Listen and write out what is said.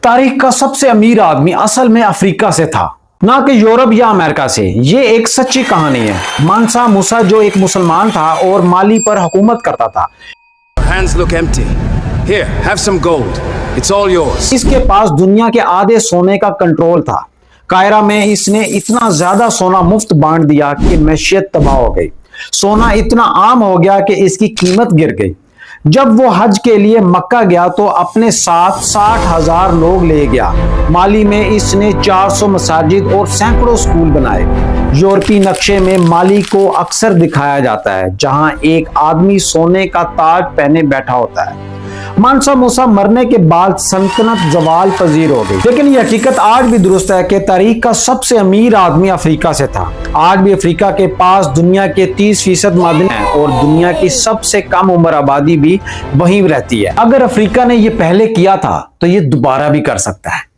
تاریخ کا سب سے امیر آدمی اصل میں افریقہ سے تھا، نہ کہ یورپ یا امریکہ سے۔ یہ ایک سچی کہانی ہے۔ مانسا موسا جو ایک مسلمان تھا اور مالی پر حکومت کرتا تھا، Hands look empty. Here, have some gold. It's all yours. اس کے پاس دنیا کے آدھے سونے کا کنٹرول تھا۔ قاہرہ میں اس نے اتنا زیادہ سونا مفت بانٹ دیا کہ معیشت تباہ ہو گئی۔ سونا اتنا عام ہو گیا کہ اس کی قیمت گر گئی۔ جب وہ حج کے لیے مکہ گیا تو اپنے ساتھ 60,000 لوگ لے گیا۔ مالی میں اس نے 400 مساجد اور سینکڑوں سکول بنائے۔ یورپی نقشے میں مالی کو اکثر دکھایا جاتا ہے جہاں ایک آدمی سونے کا تاج پہنے بیٹھا ہوتا ہے۔ مانسا موسا مرنے کے بعد سلطنت زوال پذیر ہو گئی، لیکن یہ حقیقت آج بھی درست ہے کہ تاریخ کا سب سے امیر آدمی افریقہ سے تھا۔ آج بھی افریقہ کے پاس دنیا کے 30% معدن ہیں اور دنیا کی سب سے کم عمر آبادی بھی وہیں رہتی ہے۔ اگر افریقہ نے یہ پہلے کیا تھا تو یہ دوبارہ بھی کر سکتا ہے۔